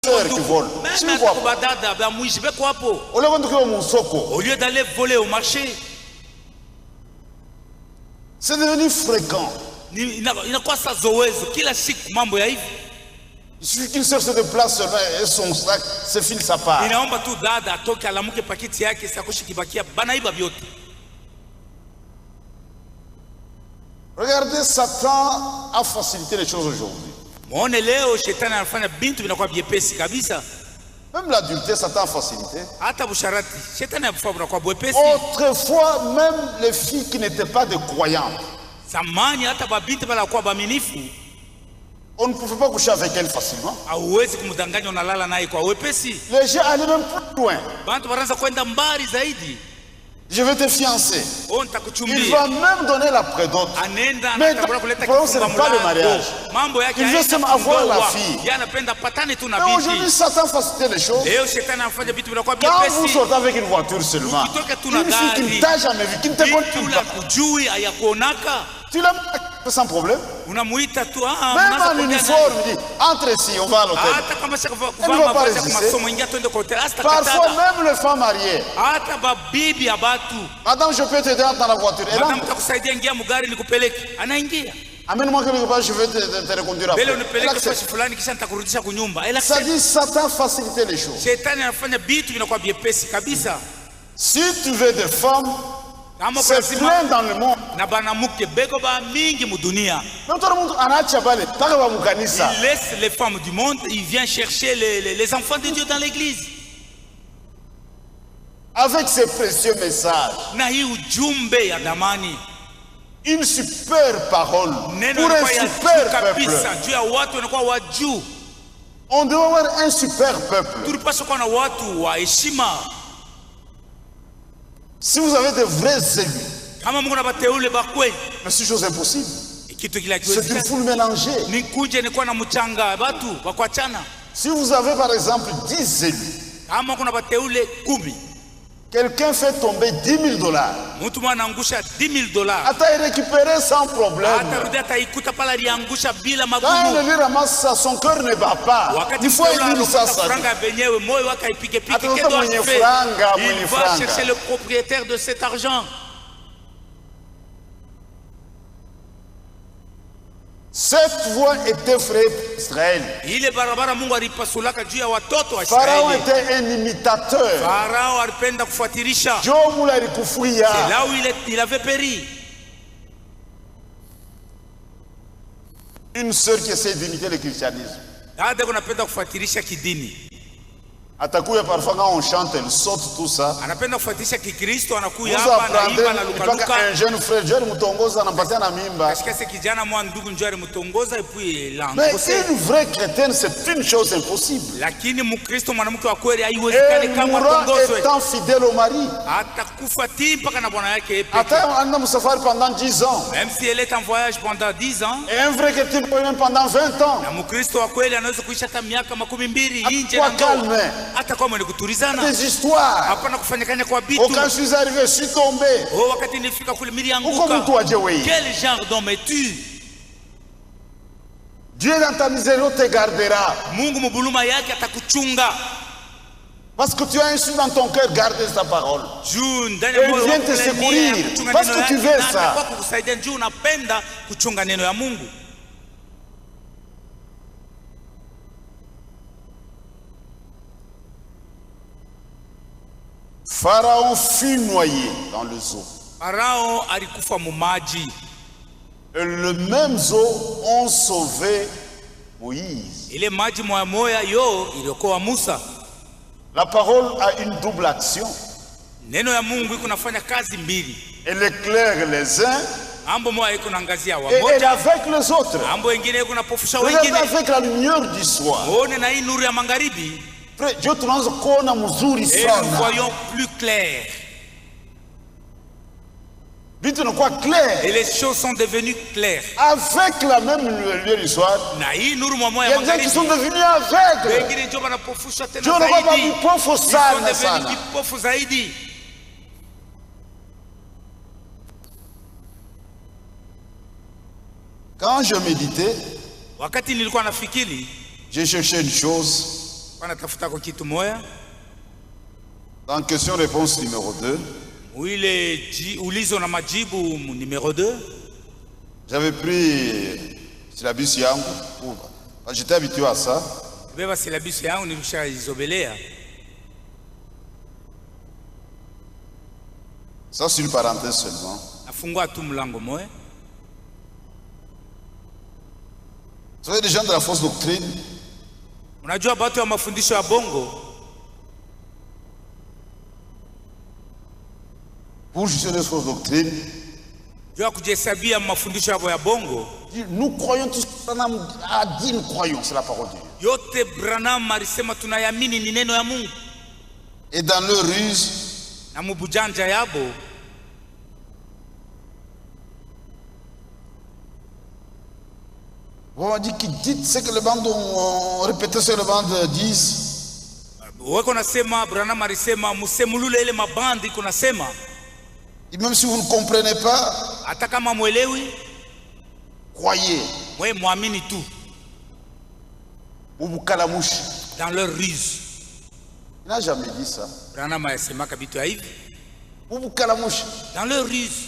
sœurs qui volent. Même badada ba mwizi beko hapo. Au lieu d'aller voler au marché. C'est devenu fréquent. Inakuwa sa zowezo kila siku mambo ya hivi. Il suffit qu'une sœur se déplace seulement et son sac se file sa part. Inaomba tu dada atoke alamuke pakiti yake sakoshi kibakia banaiba vyote. Regardez, Satan a facilité les choses aujourd'hui. Muone leo shetani anafanya bintu vinakuwa vyepesi kabisa. Même l'adultère, Satan a facilité. Hata busharati shetani anafanya vinakuwa vyepesi. Autrefois, même les filles qui n'étaient pas des croyantes, zamani hata babinti bala kwa baminifu, on ne pouvait pas coucher avec elle facilement. Hauwezi kumdanganya unalala naye kwa wepesi. Les gens allaient même plus loin. Bantu wanaanza kwenda mbali zaidi. Je vais te fiancer. Il va même donner la prédote. Mais le problème, ce n'est pas le mariage. Il veut seulement avoir la fille. Mais aujourd'hui, Satan facilite les choses. Quand vous sortez avec une voiture seulement, une fille qui ne t'a jamais vu, qui ne te connaît pas, tu l'as sans problème. Même en uniforme, il dit, entre ici, on va à l'hôtel. Elle ne va pas résister. Parfois, même les femmes mariées. Madame, je peux t'aider dans la voiture. Amène-moi quelque part, je vais te reconduire après. Ça dit, Satan facilite les choses. Si tu veux des femmes, c'est plein dans le monde. Il laisse les femmes du monde, il vient chercher les enfants de Dieu dans l'église. Avec ces précieux messages, une super parole pour un super peuple. On doit avoir un super peuple. Si vous avez de vrais élus, mais c'est chose impossible. C'est une foule mélangée. Si vous avez par exemple 10 élus, quelqu'un fait tomber $10,000. Attends, il récupère sans problème. Quand le lui ramasse ça, son cœur ne bat pas. Il faut élire ça. Il va chercher le propriétaire de cet argent. Cette voie était frère Israël. Pharaon était un imitateur. C'est là où il avait péri. Une sœur qui essaie d'imiter le christianisme. Atakuya parfois quand on chante, elle saute tout ça. Vous apprendrez un jeune frère, Joel Mutongoza, anampatia na mimba. Mais une vraie chrétienne, c'est une chose impossible. Elle mourra étant fidèle au mari. Attends, Moussafar pendant 10 ans. Même si elle est en voyage pendant 10 ans. Et un vrai chrétien même pendant 20 ans. Des histoires. Quand je suis arrivé, je suis tombé. Quel genre d'homme es-tu? Dieu dans ta misère te gardera. Parce que tu as un souci dans ton cœur, garde sa parole. Et il vient te secourir. Parce que tu veux ça. Pharaon fut noyé dans le zoo. Et le même zoo ont sauvé Moïse. La parole a une double action. Elle éclaire les uns et elle avec les autres. Regardez avec la lumière du soir. Et nous voyons plus clair. Et les choses sont devenues claires. Avec la même lumière du soir, il y a des gens qui sont devenus aveugles. Quand je méditais, j'ai cherché une chose. Dans question-réponse numéro 2, numéro 2, j'avais pris syllabus yangu, j'étais habitué à ça. Ça c'est une parenthèse seulement. Vous savez, des gens de la fausse doctrine, pour juger les fausses doctrines, nous croyons tous, Branham a dit, nous croyons, c'est la parole de Dieu. Et dans leur ruse, on dit qu'ils disent ce que les bandes ont répété sur les bandes disent. Et même si vous ne comprenez pas, croyez. Dans leur ruse. Il n'a jamais dit ça. Dans leur ruse.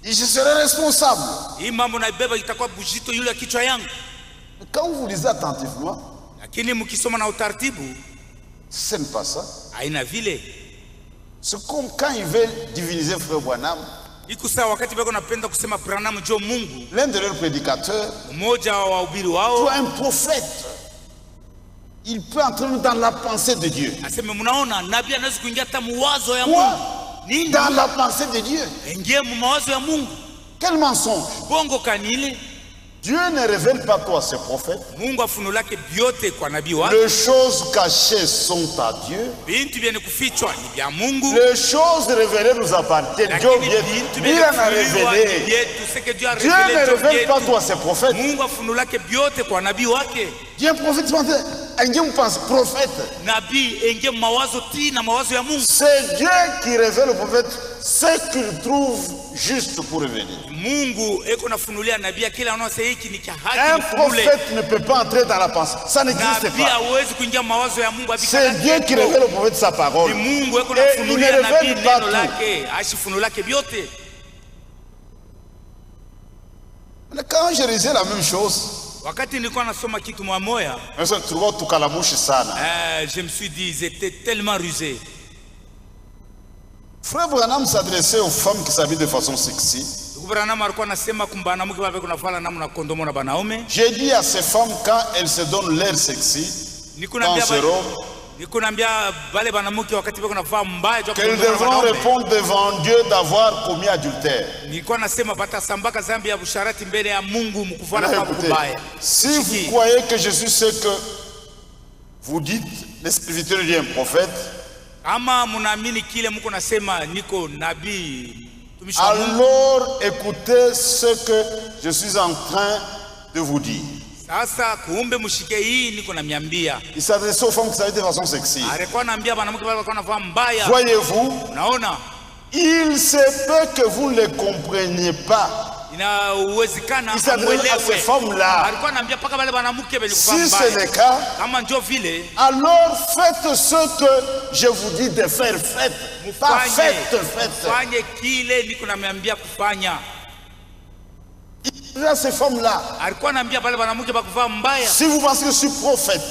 Et je serai responsable. Mais quand vous lisez attentivement, ce n'est pas ça. C'est comme quand ils veulent diviniser Frère Branham. L'un de leurs prédicateurs, un prophète, il peut entrer dans la pensée de Dieu. Quoi? Dans la pensée de Dieu. Quel mensonge. Dieu ne révèle pas tout à ses prophètes. Les choses cachées sont à Dieu. Les choses révélées nous appartiennent. Dieu a révélé. Dieu ne révèle pas tout à ses prophètes. Dieu prophète. C'est Dieu qui révèle au prophète ce qu'il trouve juste pour révéler. Un prophète ne peut pas entrer dans la pensée. Ça n'existe pas. C'est Dieu qui révèle au prophète sa parole. Et il ne révèle pas tout. Mais quand je lisais la même chose, je me suis dit, ils étaient tellement rusés. Frère Branham s'adressait aux femmes qui s'habillent de façon sexy. J'ai dit à ces femmes, quand elles se donnent l'air sexy, dans ce robe, qu'elles devront répondre devant Dieu d'avoir commis adultère. Si vous croyez que je suis ce que vous dites, les serviteurs d'un prophète, alors écoutez ce que je suis en train de vous dire. Il s'adressait aux femmes qui s'habillaient de façon sexy. Voyez-vous, il se peut que vous ne les compreniez pas. Il s'adresse à ces femmes-là. Si c'est le cas, alors faites ce que je vous dis de faire. Faites. Pas faites. À ces femmes-là, si vous pensez que je suis prophète,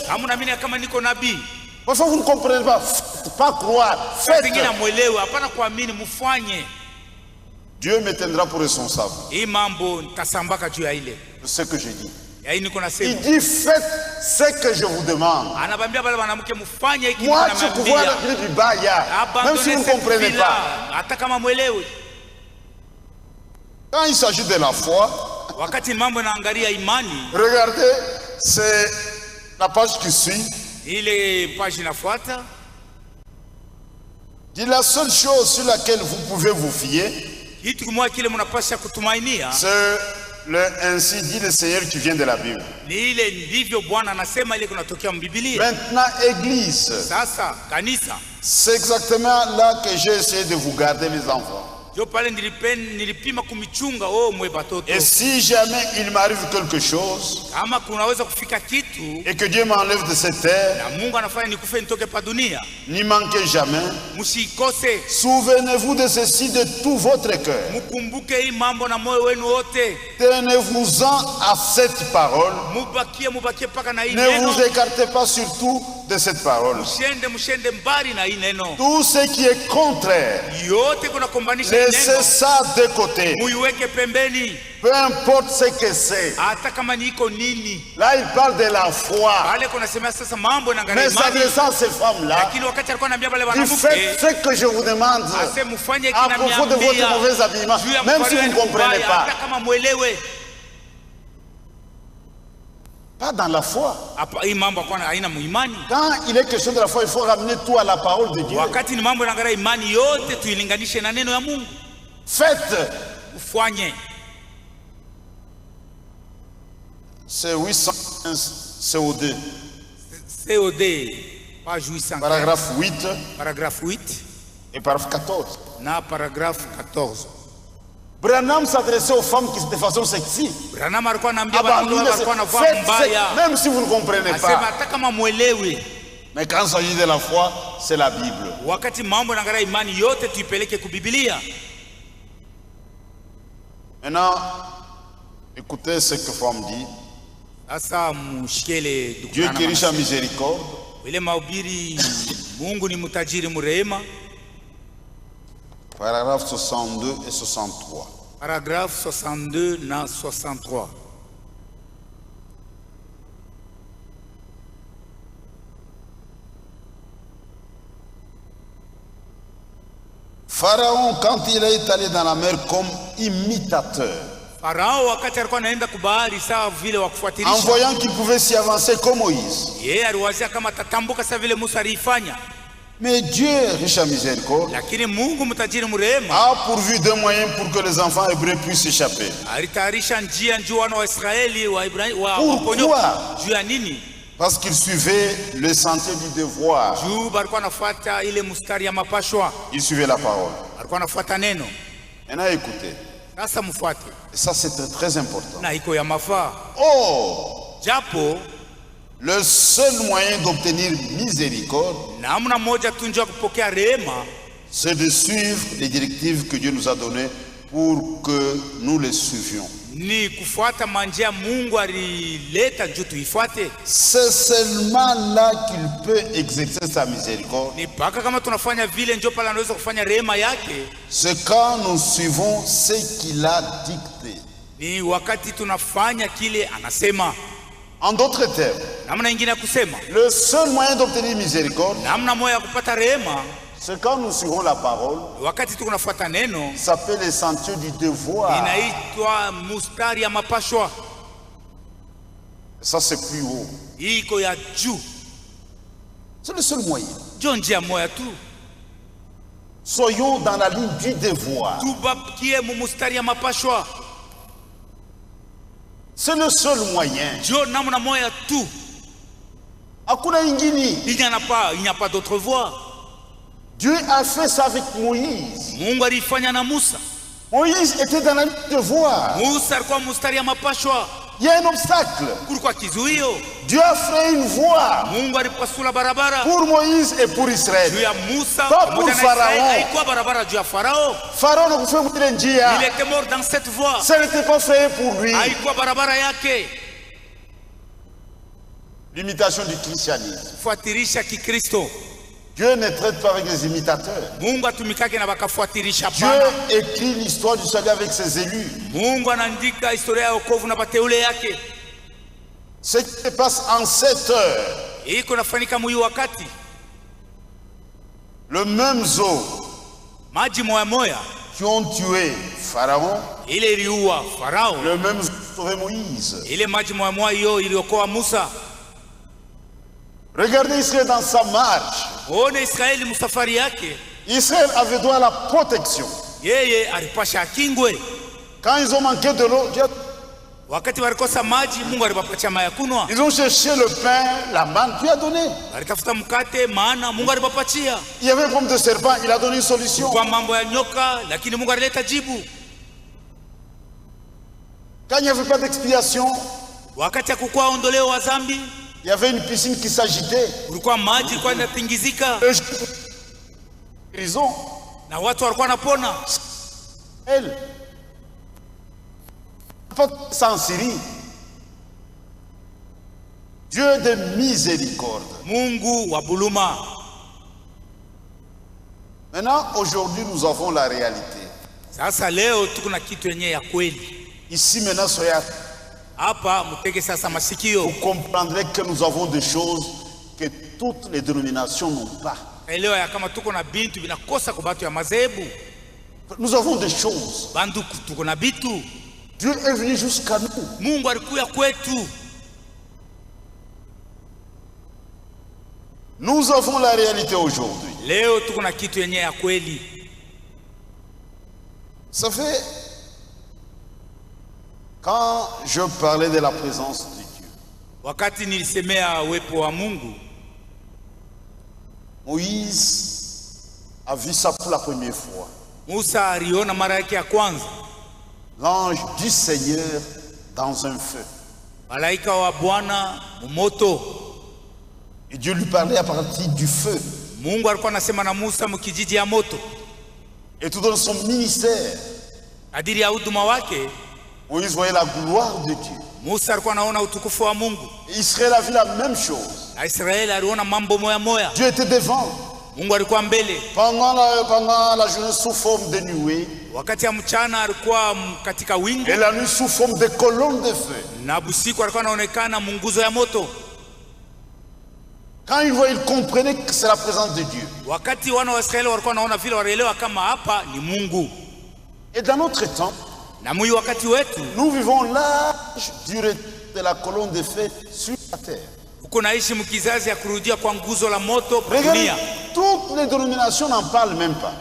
parfois vous ne comprenez pas. Pas croire. Faites. Dieu me tiendra pour responsable de ce que je dis. Il dit faites ce que je vous demande. Moi je peux voir du baya, même si vous ne comprenez pas. Quand il s'agit de la foi, regardez, c'est la page qui suit. Dit la seule chose sur laquelle vous pouvez vous fier, c'est le ainsi dit le Seigneur qui vient de la Bible. Maintenant, Église, c'est exactement là que j'ai essayé de vous garder, mes enfants. Et si jamais il m'arrive quelque chose et que Dieu m'enlève de cette terre, n'y manquez jamais. Souvenez-vous de ceci de tout votre cœur. Tenez-vous-en à cette parole. Ne vous écartez pas surtout de cette parole. Tout ce qui est contraire, laissez ça de côté. Peu importe ce que c'est. Là, il parle de la foi. Mais s'adressant à ces femmes-là, il fait ce que je vous demande à propos de votre mauvais habillement, même si vous ne comprenez pas. Pas dans la foi. Quand il est question de la foi, il faut ramener tout à la parole de Dieu. Faites. C'est 815 COD. Page 815. Paragraphe 8. Paragraphe 8. Et paragraphe 14. Paragraphe 14. Branham s'adressait aux femmes qui de façon sexy. Même si vous ne comprenez pas. Mais quand il s'agit de la foi, c'est la Bible. Maintenant, écoutez ce que femme dit. Dieu qui est riche en miséricorde. Paragraphe 62 et 63. Paragraphe 62 na 63. Pharaon, quand il est allé dans la mer comme imitateur, en voyant qu'il pouvait s'y avancer comme Moïse. Mais Dieu, riche en miséricorde, a pourvu deux moyens pour que les enfants hébreux puissent échapper. Pourquoi? Parce qu'ils suivaient le sentier du devoir. Ils suivaient la parole. Maintenant, écoutez. Et ça, c'est très, très important. Oh! Le seul moyen d'obtenir miséricorde, c'est de suivre les directives que Dieu nous a données pour que nous les suivions. C'est seulement là qu'il peut exercer sa miséricorde. C'est quand nous suivons ce qu'il a dicté. En d'autres termes, le seul moyen d'obtenir miséricorde, c'est quand nous suivons la parole. Ça fait le sentier du devoir. Ça, c'est plus haut. C'est le seul moyen. Soyons dans la ligne du devoir. C'est le seul moyen. Il n'y a pas d'autre voie. Dieu a fait ça avec Moïse. Moïse était dans la ligne de devoir. Il y a un obstacle. Dieu a fait une voie pour Moïse et pour Israël. Pas pour Pharaon. Pharaon ne pouvait mourir en Dia. Il était mort dans cette voie. Ça n'était pas fait pour lui. L'imitation du christianisme. Dieu ne traite pas avec les imitateurs. Dieu écrit l'histoire du salut avec ses élus. Ce qui se passe en 7 heures, le même zoo qui ont tué Pharaon, le même zoo qui a sauvé Moïse. Regardez Israël dans sa marche. Israël avait droit à la protection. Quand ils ont manqué de l'eau, Dieu Wakati walikosa maji, Mungu aliwapatia maji ya kunywa. Ils ont cherché le pain, la manne, Dieu a donné. Walitafuta mkate, maana Mungu aliwapatia. Il y avait une pomme de serpent, il a donné une solution. Kwa mambo ya nyoka, lakini Mungu alileta jibu. Quand il n'y avait pas d'expiation, wakati hakukuwa ondoleo wa dhambi, il y avait une piscine qui s'agitait. Kulikuwa maji kwa inatingizika. Prison. Na watu walikuwa wanapona. Elle. Pas sans Syrie. Dieu de miséricorde. Mungu wa buluma. Maintenant, aujourd'hui, nous avons la réalité. Sasa leo tuko na kitu yenye ya kweli. Ici maintenant, soyez hapa mutege sasa masikio. Vous comprendrez que nous avons des choses que toutes les dénominations n'ont pas. Elewa ya kama tuko na bintu binakosa kwa batu ya madhehebu. Nous avons des choses. Banduku tuko na bitu. Dieu est venu jusqu'à nous. Mungu alikuya kwetu. Nous avons la réalité aujourd'hui. Leo tuko na kitu yenye ya kweli. Ça fait quand je parlais de la présence de Dieu. Wakati nilisemea uwepo wa Mungu, Moïse a vu ça pour la première fois. Musa aliona mara yake ya kwanza. L'ange du Seigneur dans un feu. Malaika wa Bwana moto. Et Dieu lui parlait à partir du feu. Mungu alikuwa anasema na Musa mkijiji ya moto. Et tout dans son ministère, adili ya huduma wake, Moïse voyait la gloire de Dieu. Musa alikuwa anaona utukufu wa Mungu. Israël a vu la même chose. Israël aliona mambo moya moya. Dieu était devant. Mungu alikuwa mbele. Pendant la journée sous forme de nuée. Wakati ya mchana alikuwa katika wingu. Et la nuit sous forme de colonne de feu. Na usiku alikuwa anaonekana munguzo ya moto. Quand ils voyaient, ils comprenaient que c'est la présence de Dieu. Wakati wana wa Israeli walikuwa wanaona vile, walielewa kama hapa ni Mungu. Et dans notre temps, na mwi wakati wetu, nous vivons l'âge durée de la colonne de feu sur la terre. Uko naishi mkizazi ya kurudia kwa nguzo la moto dunia. Toutes les dénominations n'en parlent même pas.